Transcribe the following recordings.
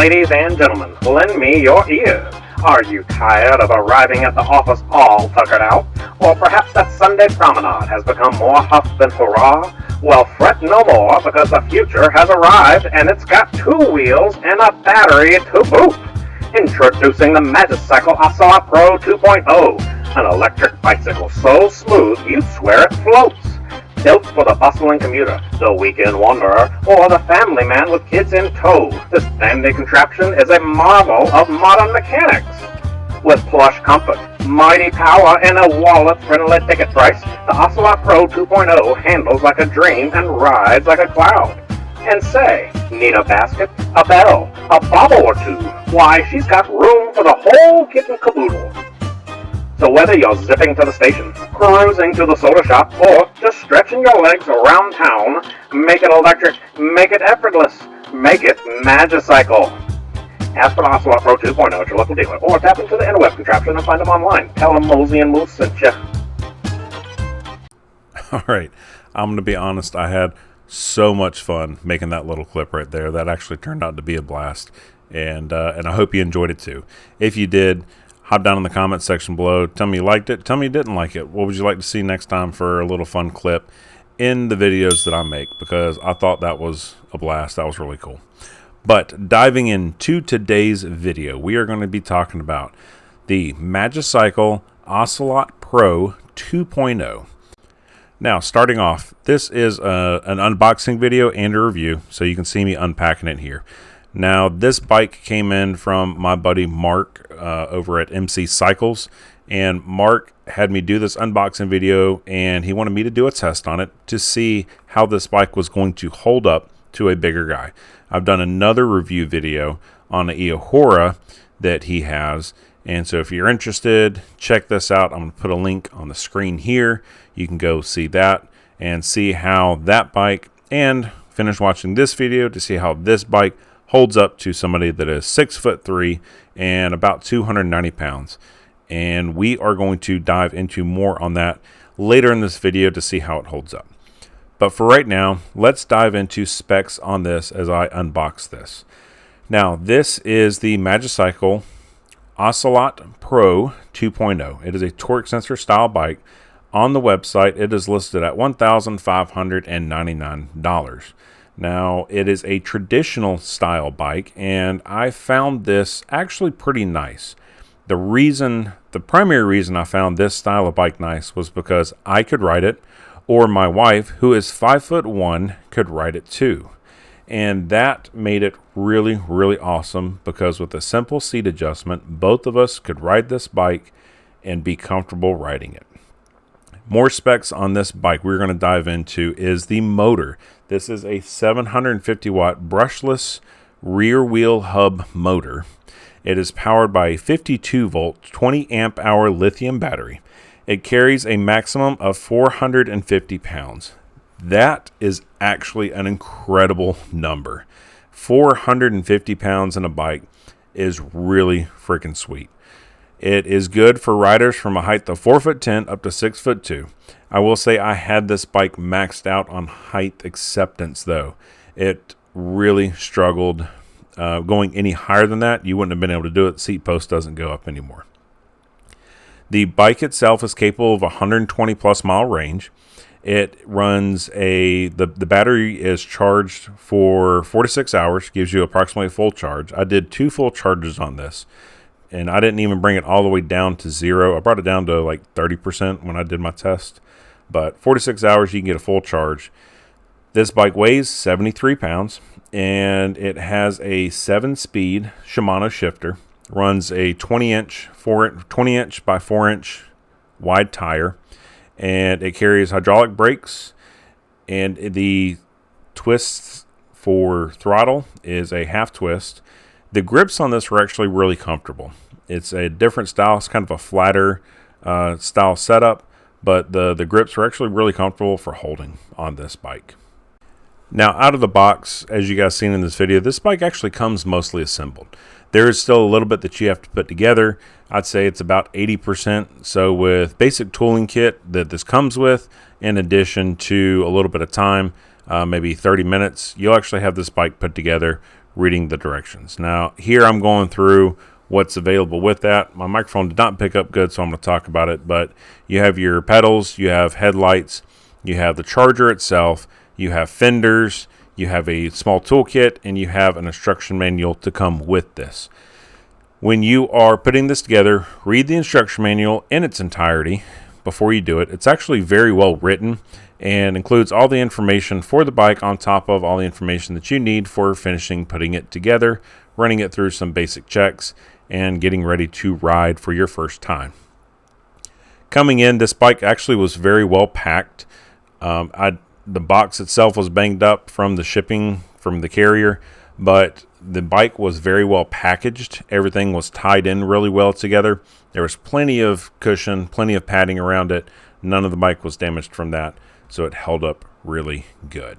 Ladies and gentlemen, lend me your ears. Are you tired of arriving at the office all tuckered out? Or perhaps that Sunday promenade has become more huff than hurrah? Well, fret no more, because the future has arrived and it's got 2 wheels and a battery to boot. Introducing the Magicycle Ocelot Pro 2.0, an electric bicycle so smooth you'd swear it floats. Built for the bustling commuter, the weekend wanderer, or the family man with kids in tow, this dandy contraption is a marvel of modern mechanics. With plush comfort, mighty power, and a wallet-friendly ticket price, the Ocelot Pro 2.0 handles like a dream and rides like a cloud. And say, need a basket, a bell, a bobble or two? Why, she's got room for the whole kit and caboodle. So whether you're zipping to the station, cruising to the soda shop, or just stretching your legs around town, make it electric, make it effortless, make it Magicycle. Ask for the Ocelot Pro 2.0 at your local dealer, or tap into the interweb contraption and find them online. Tell them Mosey and Moose sent you. All right, I'm going to be honest, I had so much fun making that little clip right there. That actually turned out to be a blast, and I hope you enjoyed it too. If you did, hop down in the comment section below. Tell me you liked it. Tell me you didn't like it. What would you like to see next time for a little fun clip in the videos that I make? Because I thought that was a blast. That was really cool. But diving into today's video, we are going to be talking about the Magicycle Ocelot Pro 2.0. Now, starting off, this is an unboxing video and a review, so you can see me unpacking it here. Now, this bike came in from my buddy Mark over at MC Cycles, and Mark had me do this unboxing video, and he wanted me to do a test on it to see how this bike was going to hold up to a bigger guy. I've done another review video on the Eohora that he has, and so if you're interested, check this out. I'm going to put a link on the screen here. You can go see that and see how that bike, and finish watching this video to see how this bike holds up to somebody that is 6'3" and about 290 pounds. And we are going to dive into more on that later in this video to see how it holds up. But for right now, let's dive into specs on this as I unbox this. Now, this is the Magicycle Ocelot Pro 2.0. It is a torque sensor style bike. On the website, it is listed at $1,599. Now, it is a traditional style bike, and I found this actually pretty nice. The primary reason I found this style of bike nice was because I could ride it, or my wife, who is 5'1", could ride it too. And that made it really, really awesome, because with a simple seat adjustment, both of us could ride this bike and be comfortable riding it. More specs on this bike we're going to dive into is the motor. This is a 750 watt brushless rear wheel hub motor. It is powered by a 52 volt 20 amp hour lithium battery. It carries a maximum of 450 pounds. That is actually an incredible number. 450 pounds in a bike is really freaking sweet. It is good for riders from a height of 4'10" up to 6'2". I will say I had this bike maxed out on height acceptance though. It really struggled going any higher than that. You wouldn't have been able to do it. The seat post doesn't go up anymore. The bike itself is capable of 120 plus mile range. It runs the battery is charged for 46 hours, gives you approximately a full charge. I did 2 full charges on this, and I didn't even bring it all the way down to 0. I brought it down to like 30% when I did my test, but 46 hours you can get a full charge. This bike weighs 73 pounds, and it has a 7-speed Shimano shifter. Runs a 20 inch by 4 inch wide tire, and it carries hydraulic brakes, and the twists for throttle is a half twist. The grips on this are actually really comfortable. It's a different style. It's kind of a flatter style setup, but the grips are actually really comfortable for holding on this bike. Now, out of the box, as you guys seen in this video, this bike actually comes mostly assembled. There is still a little bit that you have to put together. I'd say it's about 80%. So with basic tooling kit that this comes with, in addition to a little bit of time, maybe 30 minutes, you'll actually have this bike put together reading the directions. Now, here I'm going through what's available with that. My microphone did not pick up good, so I'm going to talk about it. But you have your pedals, you have headlights, you have the charger itself, you have fenders, you have a small toolkit, and you have an instruction manual to come with this. When you are putting this together, read the instruction manual in its entirety before you do it. It's actually very well written and includes all the information for the bike on top of all the information that you need for finishing putting it together, running it through some basic checks, and getting ready to ride for your first time. Coming in, this bike actually was very well packed. The box itself was banged up from the shipping from the carrier, but the bike was very well packaged. Everything was tied in really well together. There was plenty of cushion, plenty of padding around it. None of the bike was damaged from that, so it held up really good.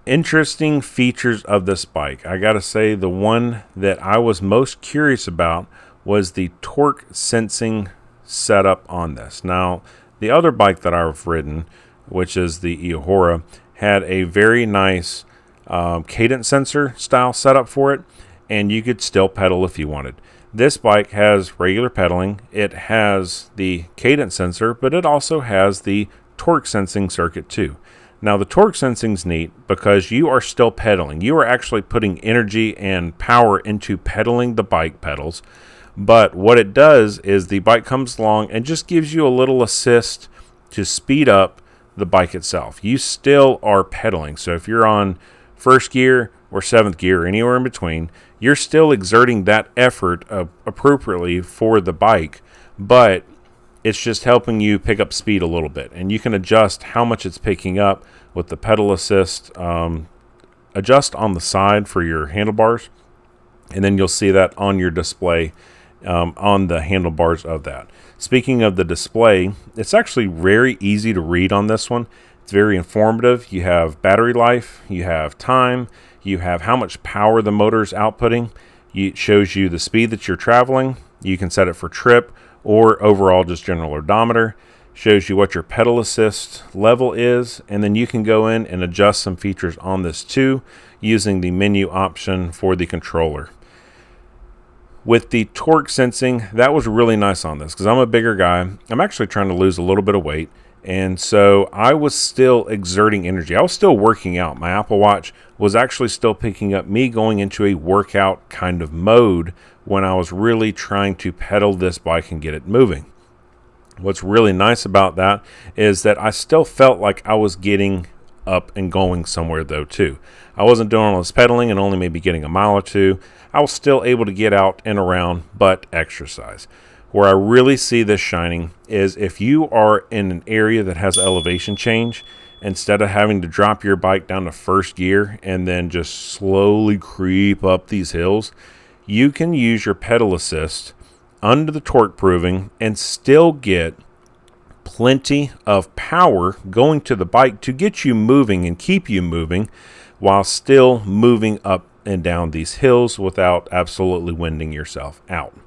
Interesting features of this bike. I gotta say, the one that I was most curious about was the torque sensing setup on this. Now, the other bike that I've ridden, which is the Ihora, had a very nice cadence sensor style setup for it, and you could still pedal if you wanted. This bike has regular pedaling. It has the cadence sensor, but it also has the torque sensing circuit too. Now, the torque sensing's neat because you are still pedaling. You are actually putting energy and power into pedaling the bike pedals. But what it does is the bike comes along and just gives you a little assist to speed up the bike itself. You still are pedaling. So if you're on first gear or seventh gear, or anywhere in between, you're still exerting that effort appropriately for the bike, but it's just helping you pick up speed a little bit. And you can adjust how much it's picking up with the pedal assist, adjust on the side for your handlebars, and then you'll see that on your display on the handlebars of that. Speaking of the display, it's actually very easy to read on this one. It's very informative. You have battery life, you have time, you have how much power the motor is outputting. It shows you the speed that you're traveling. You can set it for trip or overall just general odometer. Shows you what your pedal assist level is, and then you can go in and adjust some features on this too using the menu option for the controller. With the torque sensing, that was really nice on this because I'm a bigger guy. I'm actually trying to lose a little bit of weight. And so I was still exerting energy. I was still working out. My Apple Watch was actually still picking up me going into a workout kind of mode when I was really trying to pedal this bike and get it moving. What's really nice about that is that I still felt like I was getting up and going somewhere though too. I wasn't doing all this pedaling and only maybe getting a mile or two. I was still able to get out and around, but exercise. Where I really see this shining is if you are in an area that has elevation change, instead of having to drop your bike down to first gear and then just slowly creep up these hills, you can use your pedal assist under the torque proving and still get plenty of power going to the bike to get you moving and keep you moving while still moving up and down these hills without absolutely winding yourself out.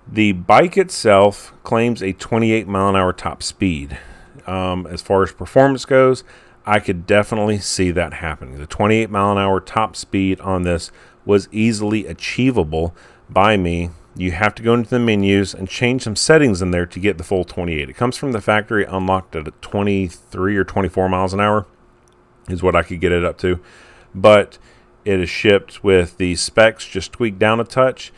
The bike itself claims a 28 mile an hour top speed. As far as performance goes, I could definitely see that happening. The 28 mile an hour top speed on this was easily achievable by me. You have to go into the menus and change some settings in there to get the full 28. It comes from the factory unlocked at 23 or 24 miles an hour is what I could get it up to. But it is shipped with the specs just tweaked down a touch.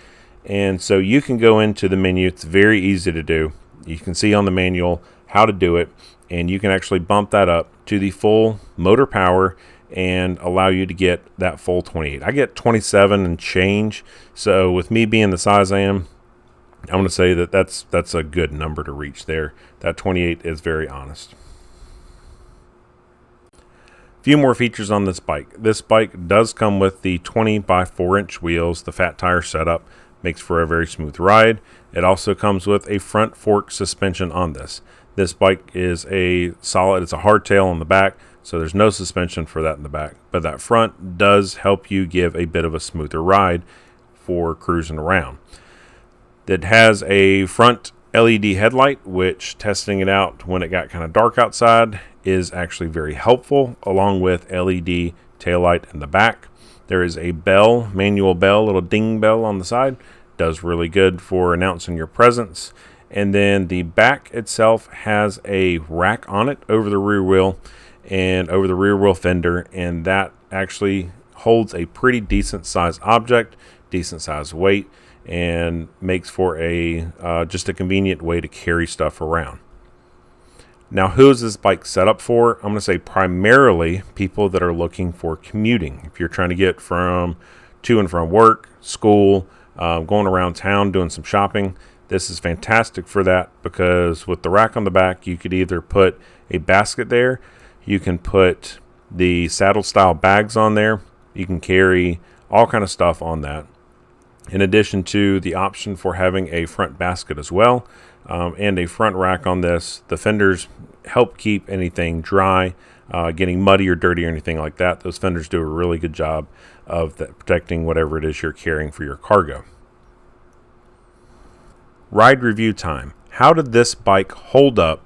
And so you can go into the menu. It's very easy to do. You can see on the manual how to do it, and you can actually bump that up to the full motor power and allow you to get that full 28. I get 27 and change. So with me being the size I am, I'm going to say that that's a good number to reach there. That 28 is very honest. Few more features on this bike. This bike does come with the 20 by 4 inch wheels, the fat tire setup. Makes for a very smooth ride. It also comes with a front fork suspension on this. This bike is a solid, it's a hardtail on the back, so there's no suspension for that in the back. But that front does help you give a bit of a smoother ride for cruising around. It has a front LED headlight, which testing it out when it got kind of dark outside is actually very helpful, along with LED taillight in the back. There is a bell, manual bell, little ding bell on the side. Does really good for announcing your presence. And then the back itself has a rack on it over the rear wheel and over the rear wheel fender, and that actually holds a pretty decent sized object, decent sized weight, and makes for a just a convenient way to carry stuff around. Now, who is this bike set up for? I'm going to say primarily people that are looking for commuting. If you're trying to get to and from work, school, going around town, doing some shopping, this is fantastic for that, because with the rack on the back, you could either put a basket there, you can put the saddle style bags on there, you can carry all kind of stuff on that. In addition to the option for having a front basket as well, and a front rack on this. The fenders help keep anything dry, getting muddy or dirty or anything like that. Those fenders do a really good job of protecting whatever it is you're carrying for your cargo. Ride review time. How did this bike hold up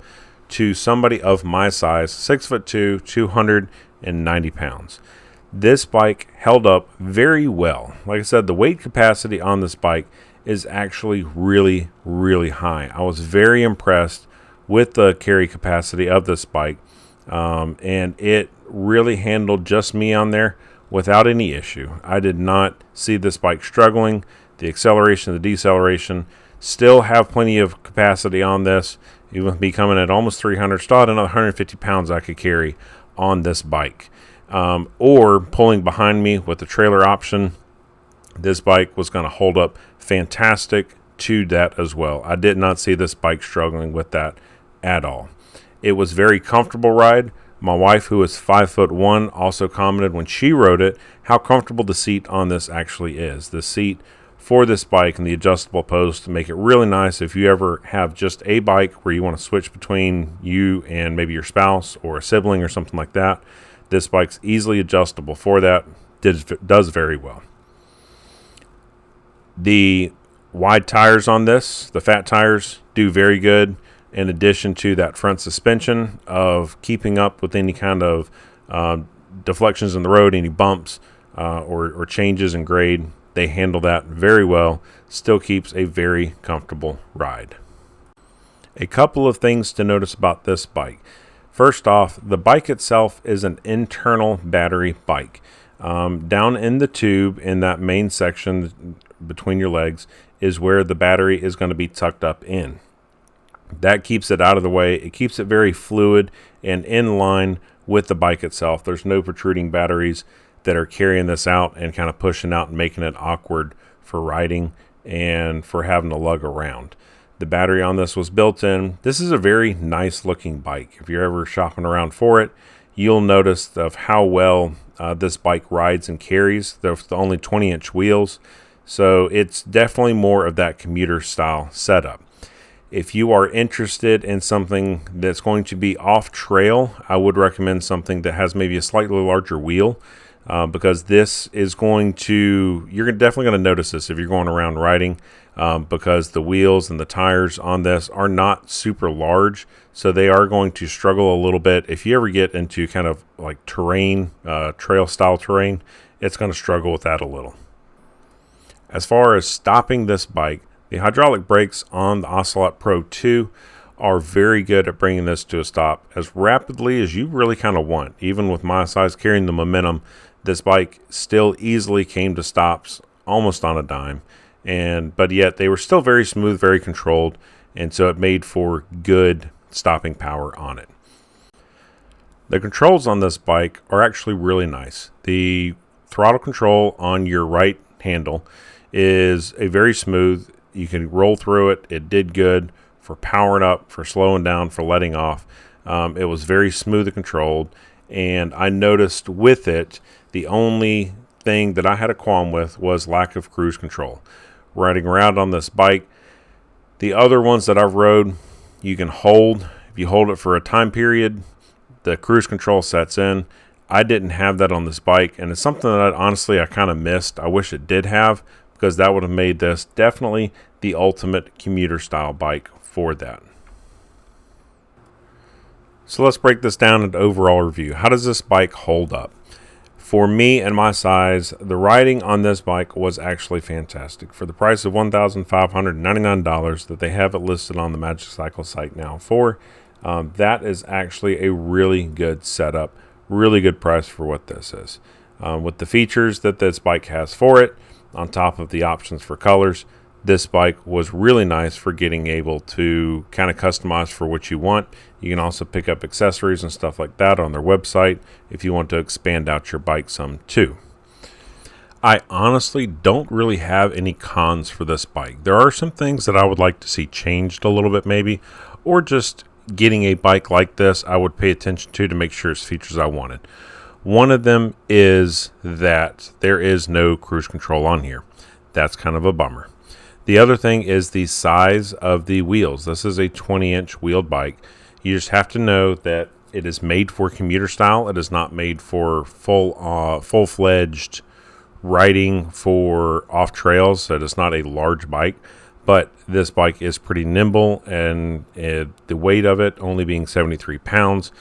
to somebody of my size, 6'2", 290 pounds? This bike held up very well. Like I said, the weight capacity on this bike is actually really, really high. I was very impressed with the carry capacity of this bike, and it really handled just me on there without any issue. I did not see this bike struggling. The acceleration, the deceleration, still have plenty of capacity on this. Even with me coming at almost 300, still had another 150 pounds I could carry on this bike. Or pulling behind me with the trailer option, this bike was going to hold up fantastic to that as well. I did not see this bike struggling with that at all. It was very comfortable ride. My wife, who is 5'1", also commented when she rode it how comfortable the seat on this actually is. The seat for this bike and the adjustable post make it really nice if you ever have just a bike where you want to switch between you and maybe your spouse or a sibling or something like that. This bike's easily adjustable for that. Does very well. The wide tires on this, the fat tires, do very good. In addition to that front suspension of keeping up with any kind of deflections in the road, any bumps or changes in grade, they handle that very well. Still keeps a very comfortable ride. A couple of things to notice about this bike. First off, the bike itself is an internal battery bike. Down in the tube in that main section between your legs is where the battery is going to be tucked up in. That keeps it out of the way. It keeps it very fluid and in line with the bike itself. There's no protruding batteries that are carrying this out and kind of pushing out and making it awkward for riding and for having to lug around. The battery on this was built in. This is a very nice looking bike. If you're ever shopping around for it, you'll notice of how well this bike rides and carries. There's the only 20-inch wheels, so it's definitely more of that commuter style setup. If you are interested in something that's going to be off trail, I would recommend something that has maybe a slightly larger wheel, because this is you're definitely going to notice this if you're going around riding, because the wheels and the tires on this are not super large, so they are going to struggle a little bit. If you ever get into kind of like terrain, trail style terrain, it's going to struggle with that a little. As far as stopping this bike, the hydraulic brakes on the Ocelot Pro 2 are very good at bringing this to a stop as rapidly as you really kind of want. Even with my size carrying the momentum, this bike still easily came to stops almost on a dime. But yet they were still very smooth, very controlled, and so it made for good stopping power on it. The controls on this bike are actually really nice. The throttle control on your right handle is a very smooth. You can roll through it. It did good for powering up, for slowing down, for letting off. It was very smooth and controlled. And I noticed with it, the only thing that I had a qualm with was lack of cruise control. Riding around on this bike, the other ones that I've rode, you can hold. If you hold it for a time period, the cruise control sets in. I didn't have that on this bike, and it's something that I kind of missed. I wish it did have, because that would have made this definitely the ultimate commuter style bike for that. So let's break this down into overall review. How does this bike hold up? For me and my size, the riding on this bike was actually fantastic. For the price of $1,599 that they have it listed on the Magicycle site now for, that is actually a really good setup, really good price for what this is. With the features that this bike has for it, on top of the options for colors, this bike was really nice for getting able to kind of customize for what you want. You can also pick up accessories and stuff like that on their website if you want to expand out your bike some too. I honestly don't really have any cons for this bike. There are some things that I would like to see changed a little bit maybe, or just getting a bike like this I would pay attention to make sure it's features I wanted. One of them is that there is no cruise control on here. That's kind of a bummer. The other thing is the size of the wheels. This is a 20-inch wheeled bike. You just have to know that it is made for commuter style. It is not made for full-fledged riding for off trails. So it is not a large bike, but this bike is pretty nimble, and the weight of it only being 73 pounds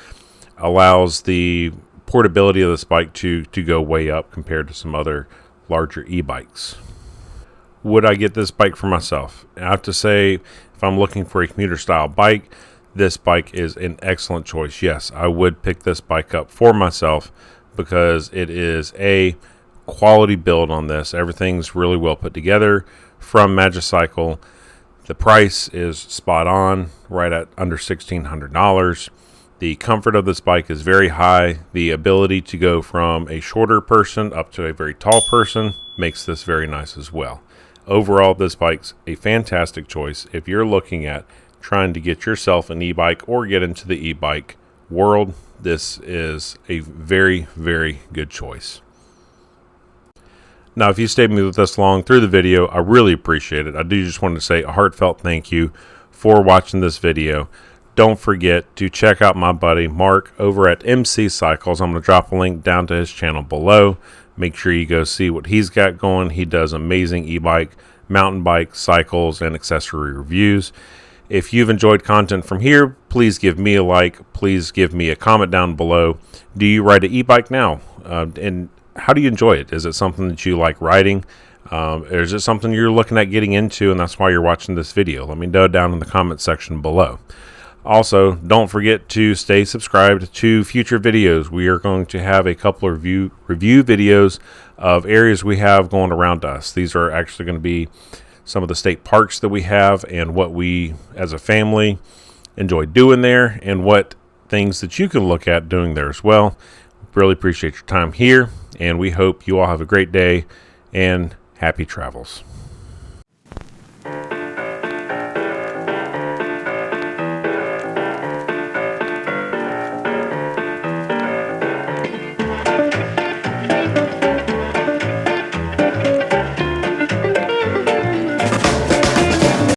allows the portability of this bike to go way up compared to some other larger e-bikes. Would I get this bike for myself? I have to say, if I'm looking for a commuter style bike, this bike is an excellent choice. Yes, I would pick this bike up for myself because it is a quality build on this. Everything's really well put together from Magicycle. The price is spot on, right at under $1,600. The comfort of this bike is very high. The ability to go from a shorter person up to a very tall person makes this very nice as well. Overall, this bike's a fantastic choice if you're looking at trying to get yourself an e-bike or get into the e-bike world. This is a very, very good choice. Now, if you stayed with us long through the video, I really appreciate it. I do just want to say a heartfelt thank you for watching this video. Don't forget to check out my buddy Mark over at MC Cycles. I'm going to drop a link down to his channel below. Make sure you go see what he's got going. He does amazing e-bike, mountain bike, cycles, and accessory reviews. If you've enjoyed content from here, please give me a like. Please give me a comment down below. Do you ride an e-bike now? And how do you enjoy it? Is it something that you like riding? Or is it something you're looking at getting into and that's why you're watching this video? Let me know down in the comment section below. Also, don't forget to stay subscribed to future videos. We are going to have a couple of review videos of areas we have going around us. These are actually going to be some of the state parks that we have and what we as a family enjoy doing there and what things that you can look at doing there as well. Really appreciate your time here, and we hope you all have a great day and happy travels.